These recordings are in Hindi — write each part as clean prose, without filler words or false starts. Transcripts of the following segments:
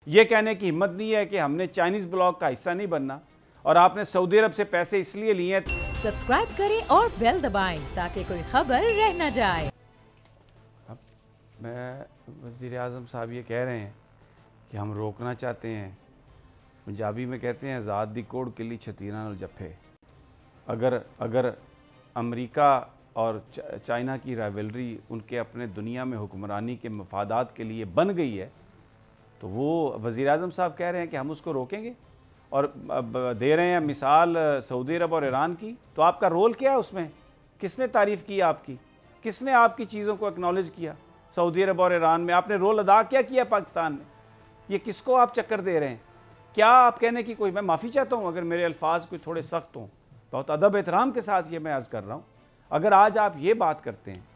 ये कहने की हिम्मत नहीं है कि हमने चाइनीज़ ब्लॉक का हिस्सा नहीं बनना, और आपने सऊदी अरब से पैसे इसलिए लिए हैं। सब्सक्राइब करें और बेल दबाएं ताकि कोई खबर रह न जाए। अब मैं वज़ीर आज़म साहब ये कह रहे हैं कि हम रोकना चाहते हैं, पंजाबी में कहते हैं ज़ात दी कोड़ किली छतीरा नाल जफे। अगर अमेरिका और चाइना की राइवलरी उनके अपने दुनिया में हुक्मरानी के मफादात के लिए बन गई है, तो वो वज़ीर आज़म साहब कह रहे हैं कि हम उसको रोकेंगे, और दे रहे हैं मिसाल सऊदी अरब और ईरान की। तो आपका रोल क्या है उसमें? किसने तारीफ़ की आपकी? किसने आपकी चीज़ों को एक्नॉलेज किया? सऊदी अरब और ईरान में आपने रोल अदा क्या किया पाकिस्तान में? ये किसको आप चक्कर दे रहे हैं? क्या आप कहने की कोई, मैं माफ़ी चाहता हूँ अगर मेरे अल्फाज कोई थोड़े सख्त हों, बहुत अदब एहतराम के साथ ये मैं अर्ज़ कर रहा हूँ। अगर आज आप ये बात करते हैं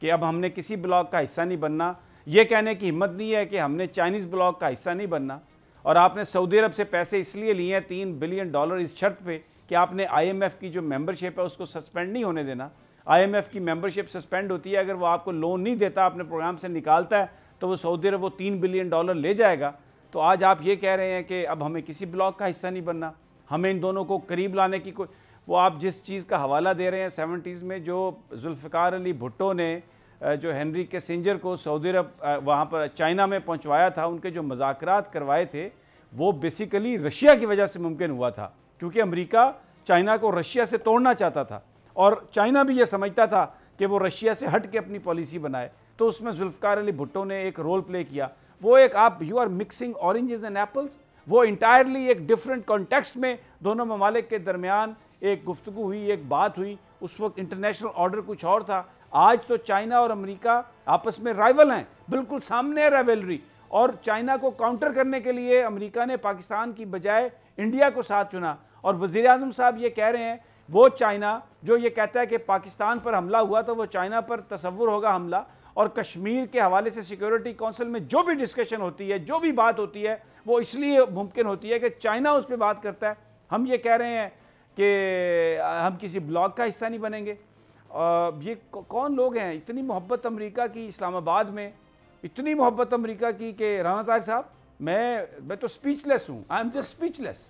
कि अब हमने किसी ब्लॉक का हिस्सा नहीं बनना, ये कहने की हिम्मत नहीं है कि हमने चाइनीज़ ब्लॉक का हिस्सा नहीं बनना, और आपने सऊदी अरब से पैसे इसलिए लिए हैं $3 बिलियन इस शर्त पे कि आपने IMF की जो मेंबरशिप है उसको सस्पेंड नहीं होने देना। IMF की मेंबरशिप सस्पेंड होती है, अगर वो आपको लोन नहीं देता, अपने प्रोग्राम से निकालता है, तो वो सऊदी अरब वो $3 बिलियन ले जाएगा। तो आज आप ये कह रहे हैं कि अब हमें किसी ब्लॉक का हिस्सा नहीं बनना, हमें इन दोनों को करीब लाने की कोई, वो आप जिस चीज़ का हवाला दे रहे हैं 70s में जो जुल्फ़िकार अली भुट्टो ने जो हेनरी किसिंजर को सऊदी अरब वहाँ पर चाइना में पहुँचवाया था, उनके जो मुज़ाकरात करवाए थे वो बेसिकली रशिया की वजह से मुमकिन हुआ था, क्योंकि अमेरिका चाइना को रशिया से तोड़ना चाहता था और चाइना भी ये समझता था कि वो रशिया से हट के अपनी पॉलिसी बनाए। तो उसमें जुल्फ़िकार अली भुट्टो ने एक रोल प्ले किया। वो एक, आप you are mixing oranges and apples. वो इंटायरली एक डिफरेंट कॉन्टेक्स्ट में दोनों ममालिक के दरमियान एक गुफ्तगू हुई, एक बात हुई। उस वक्त इंटरनेशनल ऑर्डर कुछ और था। आज तो चाइना और अमेरिका आपस में राइवल हैं, बिल्कुल सामने है राइवलरी, और चाइना को काउंटर करने के लिए अमेरिका ने पाकिस्तान की बजाय इंडिया को साथ चुना। और वज़ीर आज़म साहब ये कह रहे हैं वो चाइना जो ये कहता है कि पाकिस्तान पर हमला हुआ तो वो चाइना पर तसव्वुर होगा हमला, और कश्मीर के हवाले से सिक्योरिटी काउंसिल में जो भी डिस्कशन होती है, जो भी बात होती है, वो इसलिए मुमकिन होती है कि चाइना उस पर बात करता है। हम ये कह रहे हैं कि हम किसी ब्लॉक का हिस्सा नहीं बनेंगे। ये कौन लोग हैं? इतनी मोहब्बत अमेरिका की इस्लामाबाद में, इतनी मोहब्बत अमेरिका की कि राना ताहिर साहब मैं तो स्पीचलेस हूँ। I am just speechless.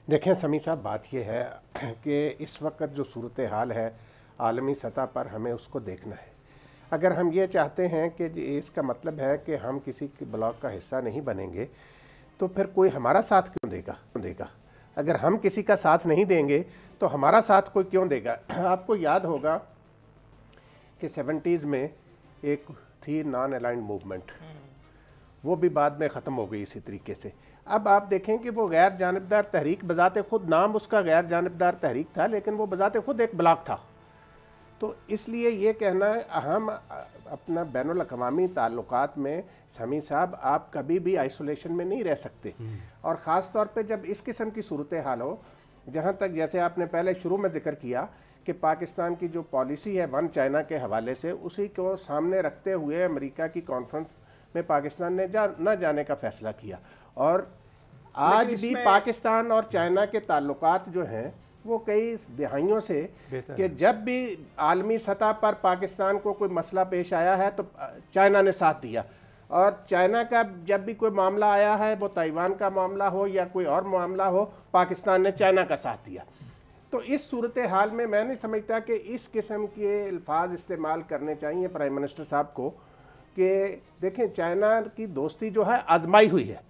देखें समी साहब, बात यह है कि इस वक्त जो सूरत हाल है आलमी सतह पर, हमें उसको देखना है। अगर हम ये चाहते हैं कि इसका मतलब है कि हम किसी ब्लॉक का हिस्सा नहीं बनेंगे, तो फिर कोई हमारा साथ क्यों देगा? अगर हम किसी का साथ नहीं देंगे तो हमारा साथ कोई क्यों देगा? आपको याद होगा कि 70s में एक थी नॉन अलाइंड मूवमेंट, वो भी बाद में ख़त्म हो गई इसी तरीके से। अब आप देखें कि वो गैर जानिबदार तहरीक, बजाते खुद नाम उसका गैर जानिबदार तहरीक था, लेकिन वो बजाते खुद एक ब्लॉक था। तो इसलिए ये कहना है, हम अपना बैनुल अक़वामी ताल्लुकात में समी साहब, आप कभी भी आइसोलेशन में नहीं रह सकते, और ख़ास तौर पे जब इस किस्म की सूरत हाल हो, जहाँ तक जैसे आपने पहले शुरू में जिक्र किया कि पाकिस्तान की जो पॉलिसी है वन चाइना के हवाले से, उसी को सामने रखते हुए अमेरिका की कॉन्फ्रेंस में पाकिस्तान ने न जाने का फ़ैसला किया। और आज भी पाकिस्तान और चाइना के ताल्लुकात जो हैं वो कई दिहाइयों से, कि जब भी आलमी सतह पर पाकिस्तान को कोई मसला पेश आया है तो चाइना ने साथ दिया, और चाइना का जब भी कोई मामला आया है, वो ताइवान का मामला हो या कोई और मामला हो, पाकिस्तान ने चाइना का साथ दिया। तो इस सूरत हाल में मैं नहीं समझता कि इस किस्म के अल्फाज इस्तेमाल करने चाहिए प्राइम मिनिस्टर साहब को, कि देखें चाइना की दोस्ती जो है आजमाई हुई है।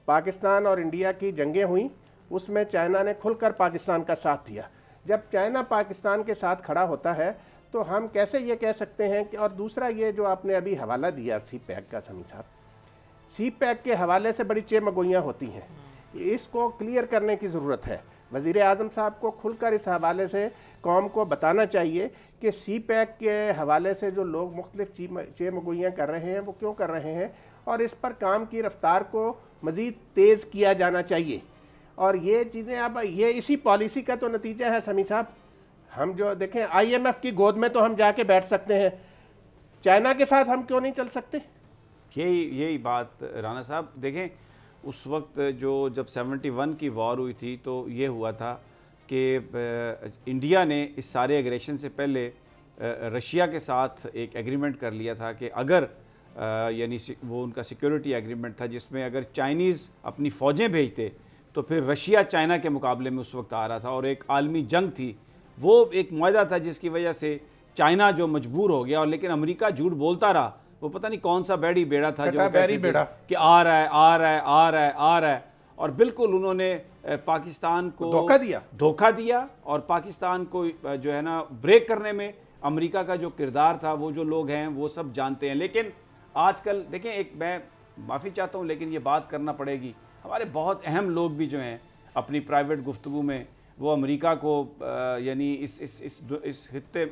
पाकिस्तान और इंडिया की जंगें हुई, उसमें चाइना ने खुलकर पाकिस्तान का साथ दिया। जब चाइना पाकिस्तान के साथ खड़ा होता है तो हम कैसे ये कह सकते हैं कि, और दूसरा ये जो आपने अभी हवाला दिया CPEC का समी साहब, CPEC के हवाले से बड़ी चेमगोइयाँ होती हैं, इसको क्लियर करने की ज़रूरत है। वज़ीर आज़म साहब को खुलकर इस हवाले से कौम को बताना चाहिए कि CPEC के हवाले से जो लोग मुख्तलिफ चेमगोइयाँ कर रहे हैं वो क्यों कर रहे हैं, और इस पर काम की रफ्तार को मज़ीद तेज़ किया जाना चाहिए। और ये चीज़ें अब ये इसी पॉलिसी का तो नतीजा है समी साहब। हम जो देखें IMF की गोद में तो हम जाके बैठ सकते हैं, चाइना के साथ हम क्यों नहीं चल सकते? यही बात राना साहब। देखें उस वक्त जब 71 की वॉर हुई थी तो ये हुआ था कि इंडिया ने इस सारे एग्रेशन से पहले रशिया के साथ एक एग्रीमेंट कर लिया था कि अगर यानी वो उनका सिक्योरिटी एग्रीमेंट था जिसमें अगर चाइनीज़ अपनी फ़ौजें भेजते तो फिर रशिया चाइना के मुकाबले में उस वक्त आ रहा था और एक आलमी जंग थी। वो एक मुआहदा था जिसकी वजह से चाइना जो मजबूर हो गया, और लेकिन अमेरिका झूठ बोलता रहा। वो पता नहीं कौन सा बैरी बेड़ा था जो कि आ रहा है आ रहा है आ रहा है आ रहा है, और बिल्कुल उन्होंने पाकिस्तान को धोखा दिया और पाकिस्तान को जो है ना ब्रेक करने में अमेरिका का जो किरदार था वो जो लोग हैं वो सब जानते हैं। लेकिन आजकल देखें, एक मैं माफ़ी चाहता हूँ लेकिन ये बात करना पड़ेगी, हमारे बहुत अहम लोग भी जो हैं अपनी प्राइवेट गुफ्तगू में वो अमेरिका को यानी इस खित्ते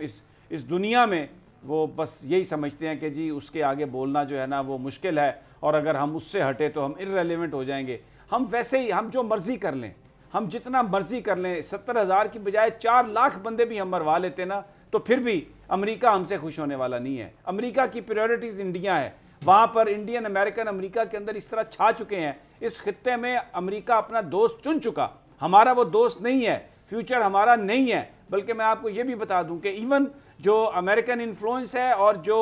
इस दुनिया में वो बस यही समझते हैं कि जी उसके आगे बोलना जो है ना वो मुश्किल है, और अगर हम उससे हटे तो हम इर्रेलेवेंट हो जाएंगे। हम वैसे ही हम जो मर्जी कर लें, हम जितना मर्जी कर लें, 70,000 की बजाय 4 लाख बंदे भी हम मरवा लेते ना तो फिर भी अमेरिका हमसे खुश होने वाला नहीं है। अमेरिका की प्रायोरिटीज़ इंडिया है, वहाँ पर इंडियन अमेरिकन अमेरिका के अंदर इस तरह छा चुके हैं। इस खित्ते में अमेरिका अपना दोस्त चुन चुका, हमारा वो दोस्त नहीं है, फ्यूचर हमारा नहीं है। बल्कि मैं आपको ये भी बता दूं कि इवन जो अमेरिकन इन्फ्लुएंस है और जो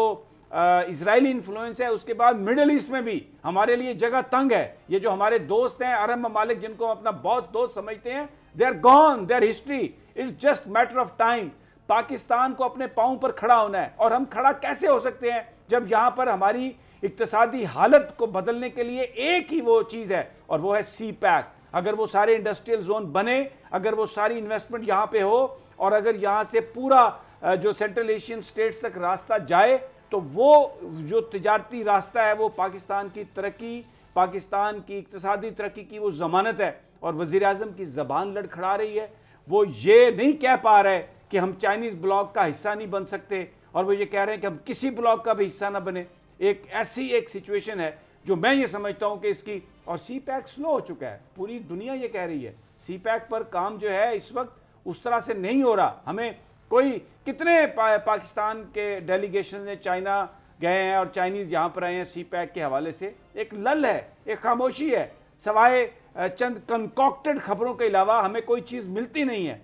इजरायली इन्फ्लुएंस है उसके बाद मिडिल ईस्ट में भी हमारे लिए जगह तंग है। ये जो हमारे दोस्त हैं अरब ममालिक जिनको हम अपना बहुत दोस्त समझते हैं, they are gone, they're history, it's just matter of time. Pakistan को अपने पांव पर खड़ा होना है, और हम खड़ा कैसे हो सकते हैं जब यहां पर हमारी इक्तिसादी हालत को बदलने के लिए एक ही वो चीज़ है और वो है सी पैक। अगर वो सारे इंडस्ट्रियल जोन बने, अगर वो सारी इन्वेस्टमेंट यहाँ पे हो, और अगर यहाँ से पूरा जो सेंट्रल एशियन स्टेट्स तक रास्ता जाए, तो वो जो तिजारती रास्ता है वो पाकिस्तान की तरक्की, पाकिस्तान की इक्तिसादी तरक्की की वो ज़मानत है। और वज़ीर आज़म की ज़बान लड़खड़ा रही है, वो ये नहीं कह पा रहे कि हम चाइनीज़ ब्लॉक का हिस्सा नहीं बन सकते, और वो ये कह रहे हैं कि हम किसी ब्लॉक का भी हिस्सा ना बने। एक ऐसी एक सिचुएशन है जो मैं ये समझता हूँ कि इसकी, और सी पैक स्लो हो चुका है, पूरी दुनिया ये कह रही है सी पैक पर काम जो है इस वक्त उस तरह से नहीं हो रहा। हमें कोई कितने पाकिस्तान के डेलीगेशन ने चाइना गए हैं और चाइनीज़ यहाँ पर आए हैं, सी पैक के हवाले से एक लल है, एक खामोशी है, सवाए चंद कंकॉक्टेड खबरों के अलावा हमें कोई चीज़ मिलती नहीं है।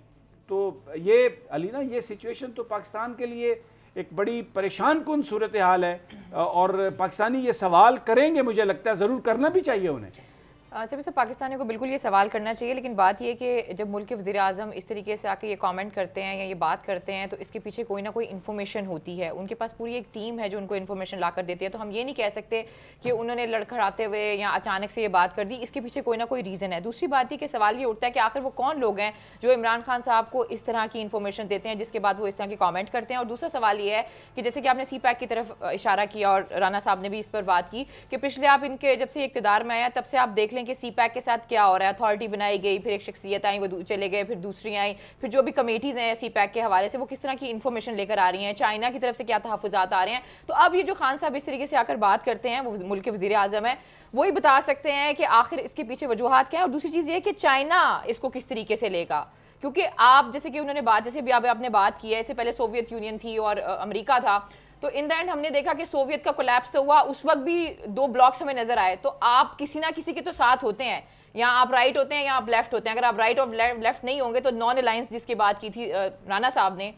तो ये अलीना, ये सिचुएशन तो पाकिस्तान के लिए एक बड़ी परेशान कुन सूरत हाल है, और पाकिस्तानी ये सवाल करेंगे, मुझे लगता है ज़रूर करना भी चाहिए उन्हें। सभी से पाकिस्तानियों को बिल्कुल ये सवाल करना चाहिए, लेकिन बात ये कि जब मुल्क के वज़ीर आज़म इस तरीके से आके ये कमेंट करते हैं या ये बात करते हैं तो इसके पीछे कोई ना कोई इन्फॉर्मेशन होती है। उनके पास पूरी एक टीम है जो उनको इन्फॉर्मेशन ला कर देती है। तो हम ये नहीं कह सकते कि उन्होंने लड़खड़ाते हुए या अचानक से ये बात कर दी, इसके पीछे कोई ना कोई रीज़न है। दूसरी बात ये कि सवाल ये उठता है कि आखिर वो कौन लोग हैं जो इमरान खान साहब को इस तरह की इन्फॉर्मेशन देते हैं जिसके बाद वो इस तरह के कॉमेंट करते हैं। और दूसरा सवाल ये है कि जैसे कि आपने सी पैक की तरफ इशारा किया और राना साहब ने भी इस पर बात की कि पिछले आप इनके जब से इक़्तिदार में आया तब से आप देख लें कि सी पैक के साथ क्या हो रहा है। अथॉरिटी बनाई गई, फिर एक शख्सियत आई, वो चले गए, फिर दूसरी आई, फिर जो भी कमेटीज हैं सी पैक के हवाले से वो किस तरह की इन्फॉर्मेशन लेकर आ रही हैं, चाइना की तरफ से क्या तहफ़्फ़ुज़ात आ रहे हैं। तो अब ये जो खान साहब इस तरीके से आकर बात करते हैं, वो मुल्क के वज़ीर आज़म है, वही बता सकते हैं कि आखिर इसके पीछे वजूहात क्या है। और दूसरी चीज़ ये कि चाइना इसको किस तरीके से लेगा, क्योंकि आप जैसे कि उन्होंने बात, जैसे भी आपने बात की है, इससे पहले सोवियत यूनियन थी और अमेरिका था, तो इन द एंड हमने देखा कि सोवियत का कोलैप्स तो हुआ, उस वक्त भी 2 ब्लॉक्स हमें नजर आए। तो आप किसी ना किसी के तो साथ होते हैं, या आप राइट होते हैं या आप लेफ्ट होते हैं। अगर आप राइट और लेफ्ट नहीं होंगे तो नॉन अलायंस जिसकी बात की थी राना साहब ने,